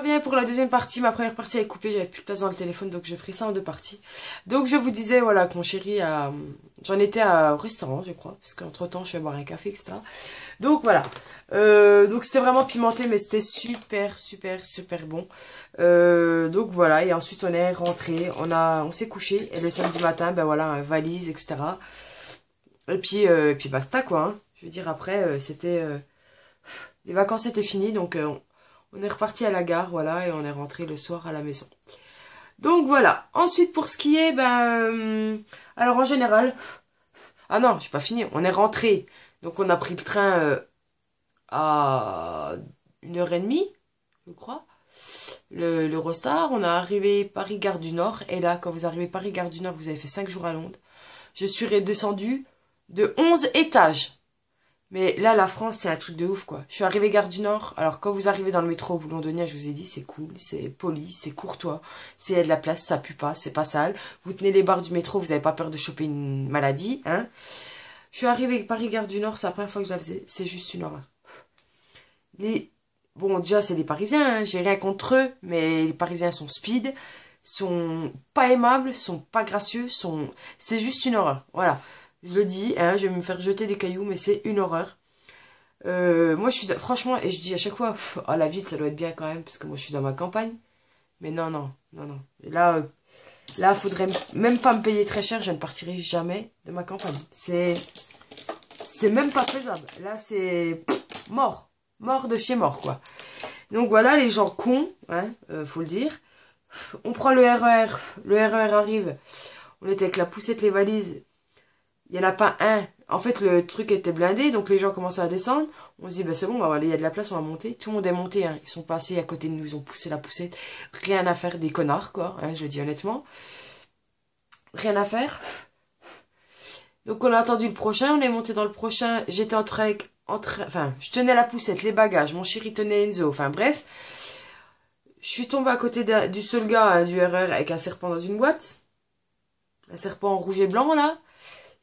reviens pour la deuxième partie. Ma première partie est coupée, j'avais plus de place dans le téléphone, donc je ferai ça en deux parties. Donc je vous disais, voilà, que mon chéri a... J'en étais au restaurant, je crois, parce qu'entre temps, je vais boire un café, etc. Donc voilà. Donc c'était vraiment pimenté, mais c'était super, super, super bon. Donc voilà, et ensuite on est rentré, on s'est couché, et le samedi matin, ben voilà, valise, etc. Et puis basta, quoi. Hein. Je veux dire, après, c'était... les vacances étaient finies, donc... on est reparti à la gare, voilà, et on est rentré le soir à la maison. Donc voilà. Ensuite, pour ce qui est, alors en général... Ah non, j'ai pas fini. On est rentré. Donc on a pris le train à 1h30, je crois. l'Eurostar. On a arrivé Paris-Gare du Nord. Et là, quand vous arrivez Paris-Gare du Nord, vous avez fait 5 jours à Londres. Je suis redescendue de 11 étages. Mais là, la France, c'est un truc de ouf, quoi. Je suis arrivée Gare du Nord. Alors, quand vous arrivez dans le métro londonien, je vous ai dit, c'est cool, c'est poli, c'est courtois. C'est de la place, ça pue pas, c'est pas sale. Vous tenez les barres du métro, vous n'avez pas peur de choper une maladie, hein. Je suis arrivée Paris-Gare du Nord, c'est la première fois que je la faisais. C'est juste une horreur. Bon, déjà, c'est des Parisiens, hein. J'ai rien contre eux, mais les Parisiens sont speed, sont pas aimables, sont pas gracieux, c'est juste une horreur. Voilà. Je le dis, hein, je vais me faire jeter des cailloux, mais c'est une horreur. Moi, je suis... Franchement, et je dis à chaque fois, oh, la ville, ça doit être bien quand même, parce que moi, je suis dans ma campagne. Mais non, non, non, non. Et là, faudrait même pas me payer très cher, je ne partirai jamais de ma campagne. C'est même pas faisable. Là, c'est mort. Mort de chez mort, quoi. Donc voilà, les gens cons, hein, faut le dire. On prend le RER, le RER arrive. On était avec la poussette, les valises. Il n'y en a pas un. En fait, le truc était blindé, donc les gens commençaient à descendre. On se dit, bah c'est bon, on va aller, il y a de la place, on va monter. Tout le monde est monté, hein. Ils sont passés à côté de nous, ils ont poussé la poussette. Rien à faire, des connards, quoi, hein, je dis honnêtement. Rien à faire. Donc on a attendu le prochain, on est monté dans le prochain. J'étais enfin, je tenais la poussette, les bagages, mon chéri tenait Enzo, enfin bref. Je suis tombée à côté du seul gars, hein, du RER avec un serpent dans une boîte. Un serpent en rouge et blanc, là.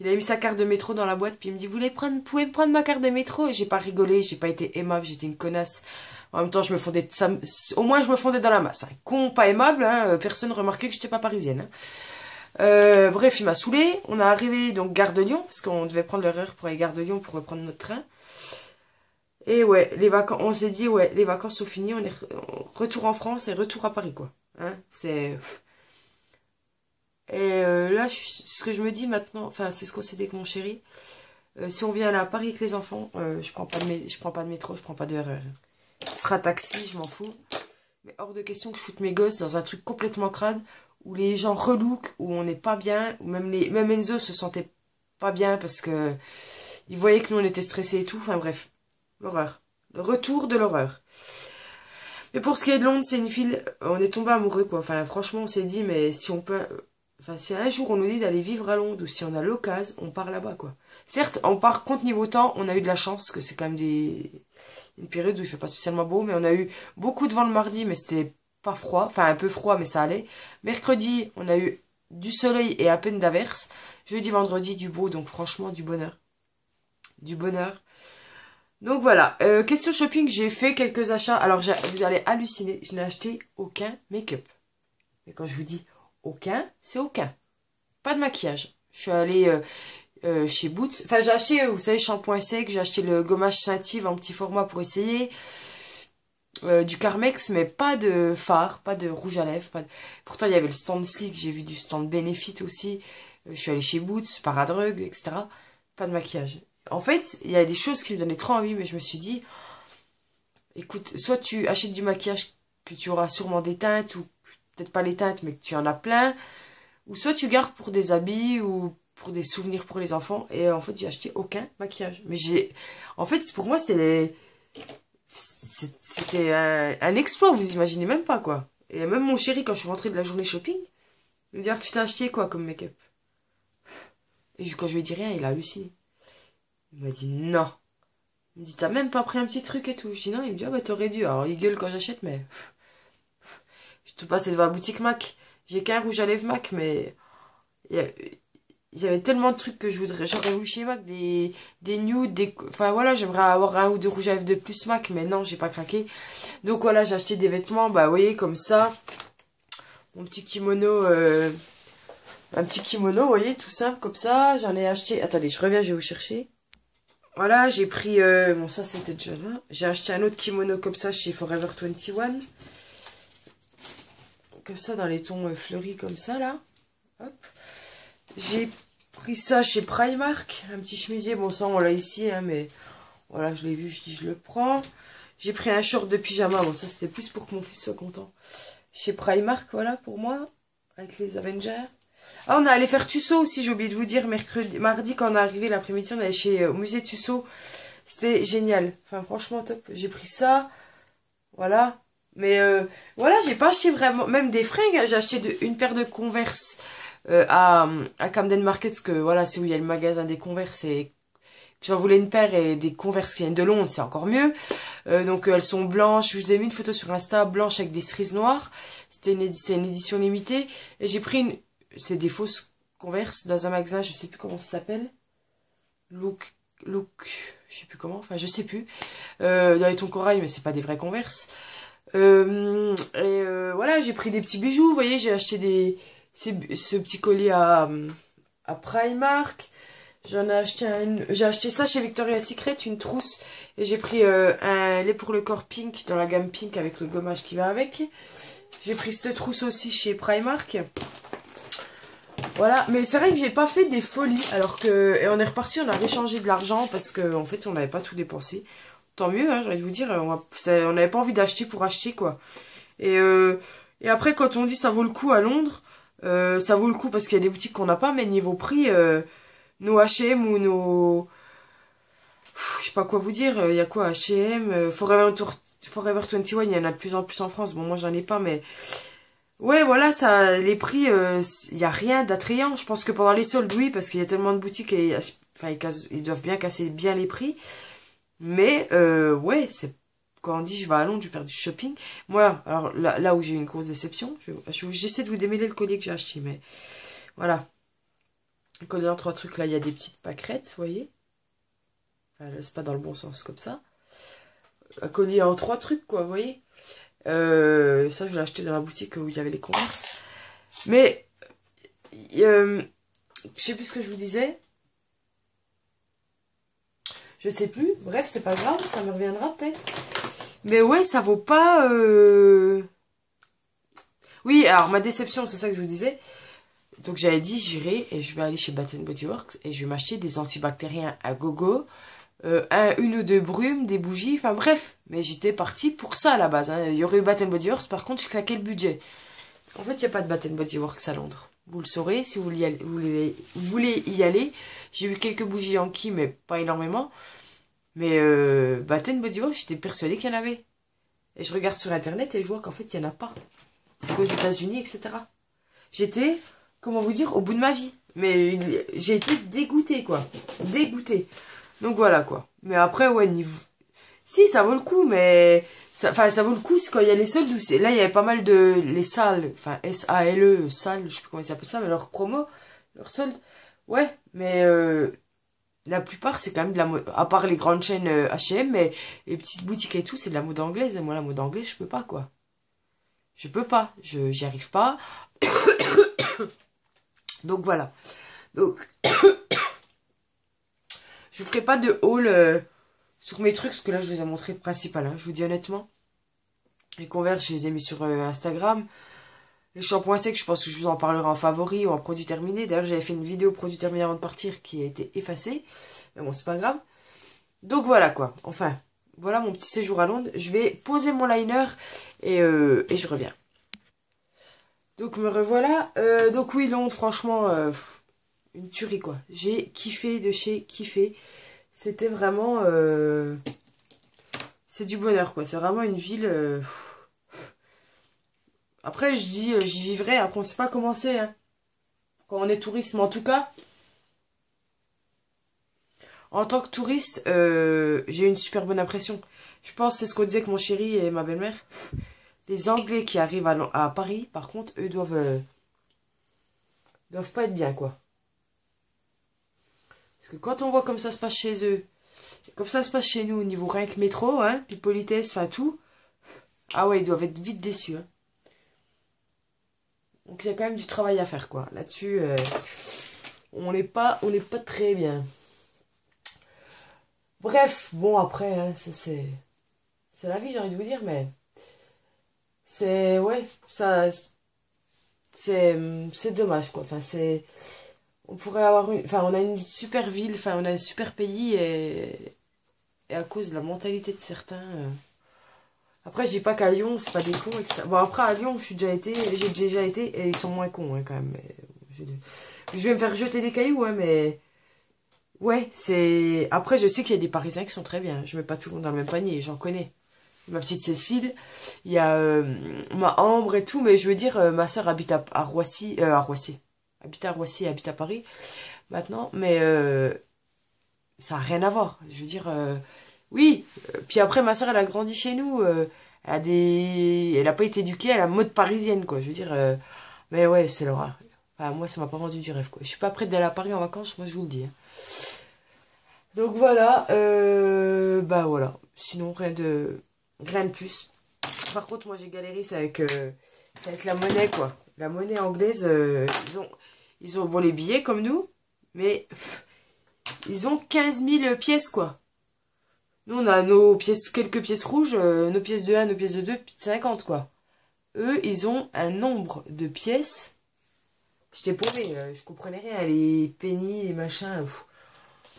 Il a mis sa carte de métro dans la boîte, puis il me dit, vous pouvez prendre ma carte de métro? Et j'ai pas rigolé, j'ai pas été aimable, j'étais une connasse. En même temps, au moins je me fondais dans la masse. Hein. Con, pas aimable, hein, personne ne remarquait que j'étais pas parisienne. Hein. Bref, il m'a saoulé. On est arrivé donc gare de Lyon, parce qu'on devait prendre l'horaire pour aller gare de Lyon pour reprendre notre train. Et ouais, les vacances, on s'est dit, ouais, les vacances sont finies, on est retour en France et retour à Paris, quoi. Hein, c'est... Et là, ce que je me dis maintenant, enfin, c'est ce qu'on s'est dit avec mon chéri. Si on vient là à Paris avec les enfants, je prends pas de métro, je prends pas de RER. Ce sera taxi, je m'en fous. Mais hors de question que je foute mes gosses dans un truc complètement crade, où les gens relookent, où on n'est pas bien, où même Enzo se sentait pas bien parce que il voyait que nous on était stressés et tout. Enfin bref, l'horreur. Le retour de l'horreur. Mais pour ce qui est de Londres, c'est une ville, on est tombé amoureux, quoi. Enfin, franchement, on s'est dit, mais si on peut... Enfin, si un jour on nous dit d'aller vivre à Londres ou si on a l'occasion, on part là-bas, quoi. Certes, par contre, niveau temps, on a eu de la chance, que c'est quand même une période où il fait pas spécialement beau, mais on a eu beaucoup de vent le mardi, mais c'était pas froid. Enfin, un peu froid, mais ça allait. Mercredi, on a eu du soleil et à peine d'averse. Jeudi, vendredi, du beau, donc franchement, du bonheur. Du bonheur. Donc voilà, question shopping, j'ai fait quelques achats. Alors, vous allez halluciner, je n'ai acheté aucun make-up. Mais quand je vous dis aucun, c'est aucun. Pas de maquillage. Je suis allée chez Boots. Enfin, j'ai acheté, vous savez, shampoing sec. J'ai acheté le gommage Saint-Yves en petit format pour essayer. Du Carmex, mais pas de fard, pas de rouge à lèvres. Pourtant, il y avait le stand Sleek. J'ai vu du stand Benefit aussi. Je suis allée chez Boots, Paradrug, etc. Pas de maquillage. En fait, il y a des choses qui me donnaient trop envie, mais je me suis dit, écoute, soit tu achètes du maquillage que tu auras sûrement des teintes, ou peut-être pas les teintes, mais que tu en as plein, ou soit tu gardes pour des habits, ou pour des souvenirs pour les enfants, et en fait, j'ai acheté aucun maquillage. Mais en fait, pour moi, c'était un exploit, vous imaginez même pas, quoi. Et même mon chéri, quand je suis rentrée de la journée shopping, il me dit, ah, tu t'as acheté quoi comme make-up? Et quand je lui ai dit rien, il a halluciné. Il m'a dit non. Il me dit, t'as même pas pris un petit truc et tout. Je dis non, il me dit, ah bah t'aurais dû. Alors il gueule quand j'achète, mais... Je te passe devant la boutique MAC. J'ai qu'un rouge à lèvres MAC, mais... j'avais tellement de trucs que j'aurais voulu chez MAC, des nudes, enfin voilà, j'aimerais avoir un ou deux rouges à lèvres de plus MAC, mais non, j'ai pas craqué. Donc voilà, j'ai acheté des vêtements, bah vous voyez, comme ça. Mon petit kimono, un petit kimono, vous voyez, tout simple, comme ça. J'en ai acheté, attendez, je reviens, je vais vous chercher. Voilà, j'ai pris, bon ça c'était déjà là. J'ai acheté un autre kimono comme ça chez Forever 21. Comme ça, dans les tons fleuris comme ça, là. Hop. J'ai pris ça chez Primark. Un petit chemisier, bon ça on l'a ici, hein, mais voilà, je l'ai vu, je dis je le prends. J'ai pris un short de pyjama, bon ça c'était plus pour que mon fils soit content. Chez Primark, voilà, pour moi, avec les Avengers. Ah, on est allé faire Tussaud aussi, j'ai oublié de vous dire, mardi, quand on est arrivé l'après-midi, on est allé au musée Tussaud. C'était génial. Enfin, franchement, top. J'ai pris ça. Voilà. Mais, voilà, j'ai pas acheté vraiment, même des fringues, hein. J'ai acheté une paire de Converse, à Camden Market, parce que, voilà, c'est où il y a le magasin des Converse, et j'en voulais une paire, et des Converse qui viennent de Londres, c'est encore mieux. Donc, elles sont blanches. Je vous ai mis une photo sur Insta, blanche avec des cerises noires. C'est une édition limitée. Et j'ai pris c'est des fausses Converse dans un magasin, je sais plus comment ça s'appelle. Look, je sais plus comment, enfin je sais plus. Dans les tons corail, mais c'est pas des vrais Converse. Voilà, j'ai pris des petits bijoux, vous voyez, j'ai acheté ce petit collier à Primark. J'ai acheté ça chez Victoria's Secret, une trousse. Et j'ai pris un lait pour le corps pink, dans la gamme pink avec le gommage qui va avec. J'ai pris cette trousse aussi chez Primark. Voilà, mais c'est vrai que j'ai pas fait des folies, alors que, et on est reparti, on a réchangé de l'argent, parce que en fait on n'avait pas tout dépensé. Tant mieux, hein, j'ai envie de vous dire, on n'avait pas envie d'acheter pour acheter, quoi. Et après, quand on dit ça vaut le coup à Londres, ça vaut le coup parce qu'il y a des boutiques qu'on n'a pas, mais niveau prix, nos H&M ou nos... Je sais pas quoi vous dire, il y a quoi, H&M, Forever 21, il y en a de plus en plus en France, bon moi j'en ai pas, mais... Ouais, voilà, ça, les prix, il n'y a rien d'attrayant. Je pense que pendant les soldes, oui, parce qu'il y a tellement de boutiques et, enfin, ils doivent bien casser bien les prix. Mais, ouais, c'est, quand on dit je vais à Londres, je vais faire du shopping. Moi, alors, là où j'ai eu une grosse déception, j'essaie de vous démêler le collier que j'ai acheté, mais, voilà. Le collier en 3 trucs, là, il y a des petites pâquerettes, vous voyez. Enfin, là, c'est pas dans le bon sens, comme ça. Un collier en 3 trucs, quoi, vous voyez. Ça je l'ai acheté dans la boutique où il y avait les Converse. Mais je sais plus ce que je vous disais. Je sais plus. Bref, c'est pas grave, ça me reviendra peut-être. Mais ouais, ça vaut pas... Oui, alors ma déception, c'est ça que je vous disais. Donc j'avais dit, j'irai et je vais aller chez Bath Body Works et je vais m'acheter des antibactériens à gogo. Une ou deux brumes, des bougies, enfin bref. Mais j'étais partie pour ça à la base. Hein. Il y aurait eu Bath Body Works, par contre je claquais le budget. En fait, il n'y a pas de Bath Body Works à Londres. Vous le saurez si vous voulez y aller. J'ai vu quelques bougies Yankee, mais pas énormément. Mais Bath Body Works, j'étais persuadée qu'il y en avait. Et je regarde sur internet et je vois qu'en fait, il n'y en a pas. C'est qu'aux États-Unis, etc. J'étais, comment vous dire, au bout de ma vie. Mais j'ai été dégoûtée, quoi. Dégoûtée. Donc voilà quoi. Mais après ouais niveau... Si ça vaut le coup mais... Enfin ça vaut le coup c'est quand il y a les soldes où c'est... Là il y avait pas mal de... Les salles. Enfin S-A-L-E salles. Je sais plus comment ils s'appellent ça. Mais leur promo. Leur solde. Ouais. Mais la plupart c'est quand même de la mode. À part les grandes chaînes H&M. Mais les petites boutiques et tout c'est de la mode anglaise. Et moi la mode anglaise je peux pas quoi. Je peux pas. J'y arrive pas. Donc voilà. Donc... Je ferai pas de haul sur mes trucs, parce que là, je vous ai montré le principal, hein, je vous dis honnêtement. Les Converse, je les ai mis sur Instagram. Les shampoings secs, je pense que je vous en parlerai en favori ou en produit terminé. D'ailleurs, j'avais fait une vidéo produit terminé avant de partir qui a été effacée. Mais bon, c'est pas grave. Donc voilà quoi. Enfin, voilà mon petit séjour à Londres. Je vais poser mon liner et je reviens. Donc me revoilà. Donc oui, Londres, franchement... une tuerie quoi. J'ai kiffé de chez kiffé. C'était vraiment... c'est du bonheur quoi. C'est vraiment une ville... Après je dis j'y vivrai. Après on sait pas comment c'est. Hein. Quand on est touriste. Mais en tout cas... En tant que touriste, j'ai eu une super bonne impression. Je pense c'est ce qu'on disait avec mon chéri et ma belle-mère. Les Anglais qui arrivent à Paris, par contre, eux doivent pas être bien quoi. Parce que quand on voit comme ça se passe chez eux, comme ça se passe chez nous au niveau rien que métro, hein, puis politesse, enfin tout, ah ouais, ils doivent être vite déçus, hein. Donc il y a quand même du travail à faire, quoi. Là-dessus, on n'est pas très bien. Bref, bon après, hein, c'est la vie, j'ai envie de vous dire, mais c'est, ouais, ça, c'est dommage, quoi. Enfin, on pourrait avoir enfin, on a une super ville, enfin, on a un super pays et à cause de la mentalité de certains. Après, je dis pas qu'à Lyon, c'est pas des cons, etc. Bon, après, à Lyon, j'ai déjà été et ils sont moins cons, hein, quand même. Mais je vais me faire jeter des cailloux, hein, mais ouais, c'est. Après, je sais qu'il y a des Parisiens qui sont très bien. Je mets pas tout le monde dans le même panier, j'en connais. Ma petite Cécile, il y a ma Ambre et tout, mais je veux dire, ma soeur habite à Roissy, habite à Roissy, habite à Paris maintenant, mais ça n'a rien à voir. Je veux dire, oui, puis après ma soeur elle a grandi chez nous, elle a pas été éduquée à la mode parisienne, quoi. Je veux dire, mais ouais, c'est l'horreur. Enfin, moi ça m'a pas vendu du rêve, quoi. Je suis pas prête d'aller à Paris en vacances, moi je vous le dis, hein. Donc voilà, bah voilà. Sinon rien de plus. Par contre, moi j'ai galéré, c'est avec la monnaie, quoi. La monnaie anglaise, ils ont bon les billets comme nous, mais ils ont 15 000 pièces, quoi. Nous on a nos pièces, quelques pièces rouges, nos pièces de 1, nos pièces de 2, puis de 50, quoi. Eux, ils ont un nombre de pièces. J'étais paumée, je comprenais rien, les pennies, les machins.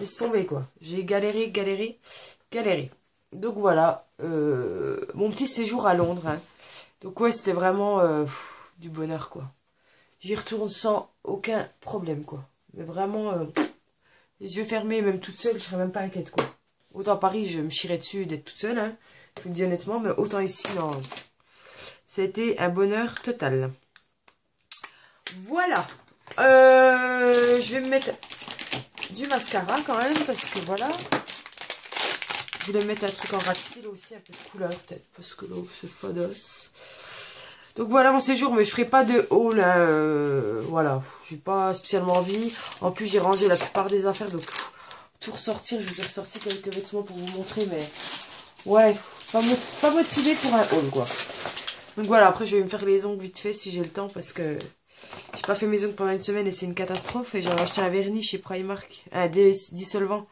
Laisse tomber, quoi. J'ai galéré. Donc voilà, mon petit séjour à Londres, hein. Donc ouais, c'était vraiment du bonheur, quoi. J'y retourne sans aucun problème, quoi. Mais vraiment, les yeux fermés, même toute seule, je serais même pas inquiète, quoi. Autant à Paris, je me chierais dessus d'être toute seule, hein. Je vous le dis honnêtement, mais autant ici, non. C'était un bonheur total. Voilà. Je vais me mettre du mascara quand même, parce que voilà. Je voulais mettre un truc en ras de cils aussi, un peu de couleur peut-être, parce que l'eau se fados. Donc voilà mon séjour, mais je ferai pas de haul, hein, voilà, j'ai pas spécialement envie. En plus j'ai rangé la plupart des affaires, donc tout ressortir, je vous ai ressorti quelques vêtements pour vous montrer, mais ouais, pas motivé pour un haul, quoi. Donc voilà, après je vais me faire les ongles vite fait si j'ai le temps, parce que j'ai pas fait mes ongles pendant une semaine et c'est une catastrophe. Et j'ai acheté un vernis chez Primark, un dissolvant,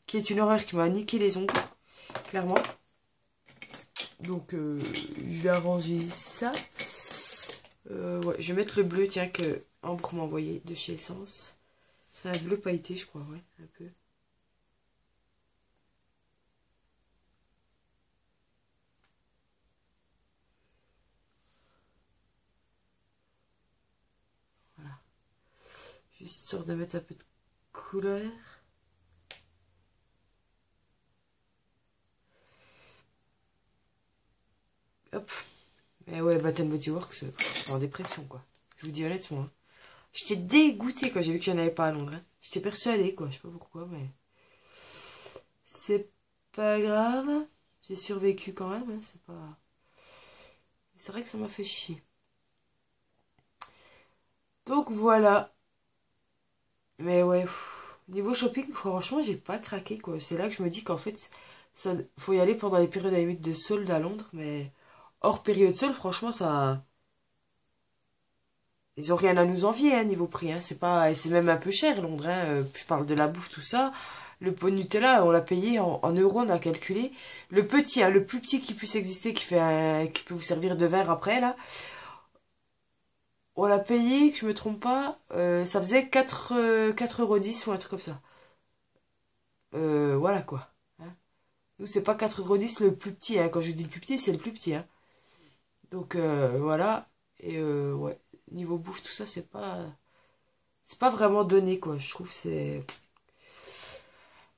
qui est une horreur, qui m'a niqué les ongles, clairement. Donc je vais arranger ça. Ouais, je vais mettre le bleu, tiens, que Ambre m'a envoyé de chez Essence. C'est un bleu pailleté, je crois, ouais, un peu. Voilà. Juste histoire de mettre un peu de couleur. Hop. Mais ouais, Bath Body Works, c'est en dépression, quoi. Je vous dis honnêtement, hein. J'étais dégoûtée quand j'ai vu qu'il n'y en avait pas à Londres, hein. J'étais persuadée, quoi. Je sais pas pourquoi, mais... C'est pas grave. J'ai survécu quand même, hein. C'est pas... C'est vrai que ça m'a fait chier. Donc voilà. Mais ouais, niveau shopping, franchement, j'ai pas craqué, quoi. C'est là que je me dis qu'en fait, ça faut y aller pendant les périodes à limite de solde à Londres, mais hors période solde, franchement, ça... Ils ont rien à nous envier, hein, niveau prix, hein. C'est pas... C'est même un peu cher, Londres, hein. Je parle de la bouffe, tout ça. Le pot de Nutella, on l'a payé en euros, on a calculé. Le petit, hein, le plus petit qui puisse exister, qui peut vous servir de verre après, là. On l'a payé, que je me trompe pas, ça faisait 4,10 € ou un truc comme ça. Voilà quoi, hein. Nous, c'est pas 4,10 € le plus petit, hein. Quand je dis le plus petit, c'est le plus petit, hein. Donc voilà. Et ouais, niveau bouffe, tout ça, c'est pas vraiment donné, quoi. Je trouve c'est...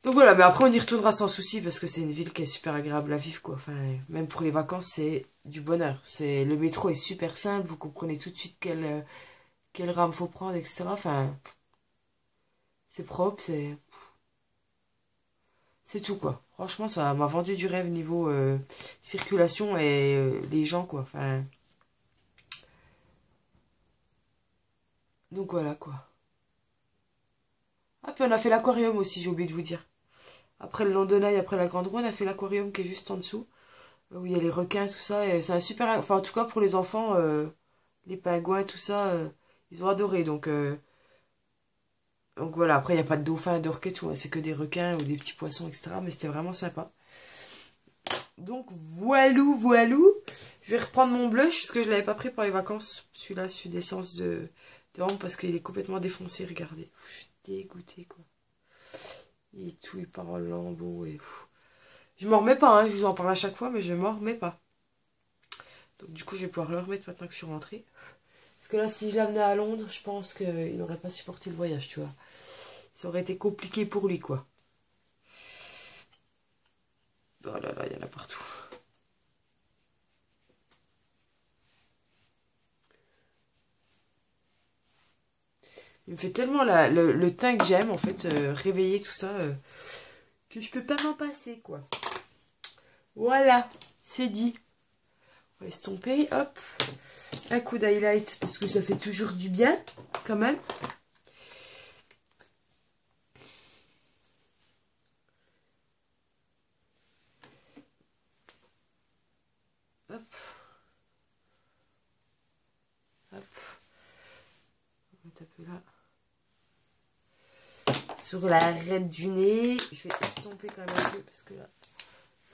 Donc voilà, mais après on y retournera sans souci parce que c'est une ville qui est super agréable à vivre, quoi. Enfin, même pour les vacances, c'est du bonheur. Le métro est super simple, vous comprenez tout de suite quelle rame faut prendre, etc. Enfin, c'est propre, c'est tout, quoi. Franchement, ça m'a vendu du rêve niveau circulation et les gens, quoi. Enfin, donc voilà, quoi. Ah, puis on a fait l'aquarium aussi, j'ai oublié de vous dire. Après le Londonai, après la Grande Roue, on a fait l'aquarium qui est juste en dessous. Où il y a les requins, tout ça. Et c'est un super... Enfin, en tout cas, pour les enfants, les pingouins, tout ça, ils ont adoré. Donc voilà, après, il n'y a pas de dauphins, d'orques, tout. C'est que des requins ou des petits poissons, etc. Mais c'était vraiment sympa. Donc voilou, voilou. Je vais reprendre mon blush parce que je ne l'avais pas pris pour les vacances. Celui-là, celui d'essence de Homme parce qu'il est complètement défoncé, regardez. Je suis dégoûtée, quoi. Et tout, il part en lambeaux et... Je m'en remets pas, hein, je vous en parle à chaque fois, mais je m'en remets pas. Donc du coup, je vais pouvoir le remettre maintenant que je suis rentrée. Parce que là, si je l'amenais à Londres, je pense qu'il n'aurait pas supporté le voyage, tu vois. Ça aurait été compliqué pour lui, quoi. Oh là là, il y en a partout. Il me fait tellement le teint que j'aime, en fait, réveiller tout ça, que je peux pas m'en passer, quoi. Voilà, c'est dit. On va estomper, hop. Un coup d'highlight, parce que ça fait toujours du bien, quand même. Hop. Hop. On va mettre un peu là. Sur la raide du nez. Je vais estomper quand même un peu, parce que là,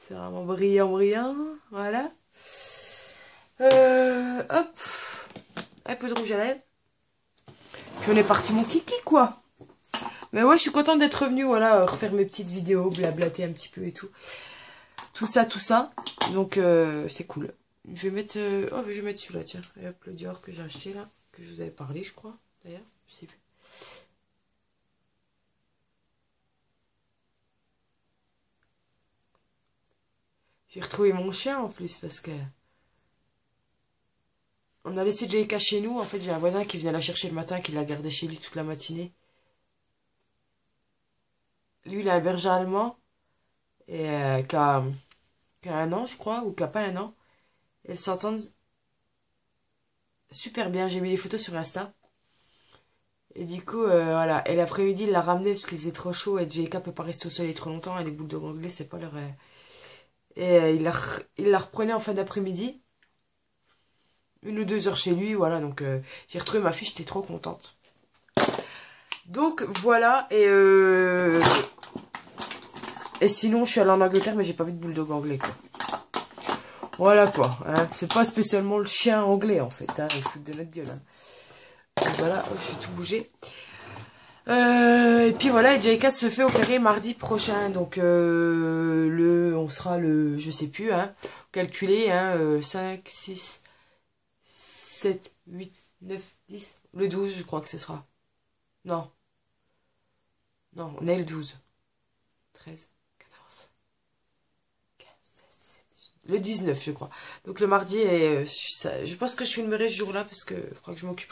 c'est vraiment brillant, brillant. Voilà. Hop. Un peu de rouge à lèvres. Puis on est parti, mon kiki, quoi. Mais ouais, je suis contente d'être revenue, voilà, refaire mes petites vidéos, blablater un petit peu et tout. Tout ça, tout ça. Donc, c'est cool. Je vais mettre... oh, je vais mettre celui-là, tiens. Et hop, le Dior que j'ai acheté, là. Que je vous avais parlé, je crois, d'ailleurs. Je sais plus. J'ai retrouvé mon chien, en plus, parce que... On a laissé Jayka chez nous. En fait, j'ai un voisin qui venait la chercher le matin, qui l'a gardé chez lui toute la matinée. Lui, il a un berger allemand. Et qui a 1 an, je crois, ou qui a pas 1 an. Elles s'entendent super bien. J'ai mis les photos sur Insta. Et du coup, voilà. Et l'après-midi, il l'a ramené parce qu'il faisait trop chaud. Et JK peut pas rester au soleil trop longtemps. Et les bulldogs anglais, c'est pas leur... Et il la reprenait en fin d'après-midi. 1 ou 2 heures chez lui, voilà. Donc, j'ai retrouvé ma fille, j'étais trop contente. Donc, voilà. Et sinon, je suis allée en Angleterre, mais j'ai pas vu de bulldog anglais, quoi. Voilà, quoi. Hein. C'est pas spécialement le chien anglais, en fait. Hein. Ils foutent de notre gueule. Hein. Donc, voilà, je suis tout bougé. Et puis voilà, JK se fait opérer mardi prochain. Donc, on sera le, je sais plus, hein. Calculé, hein. 5, 6, 7, 8, 9, 10. Le 12, je crois que ce sera. Non. Non, on est le 12. 13. Le 19, je crois. Donc le mardi, je pense que je filmerai ce jour-là parce que je crois que je m'occupe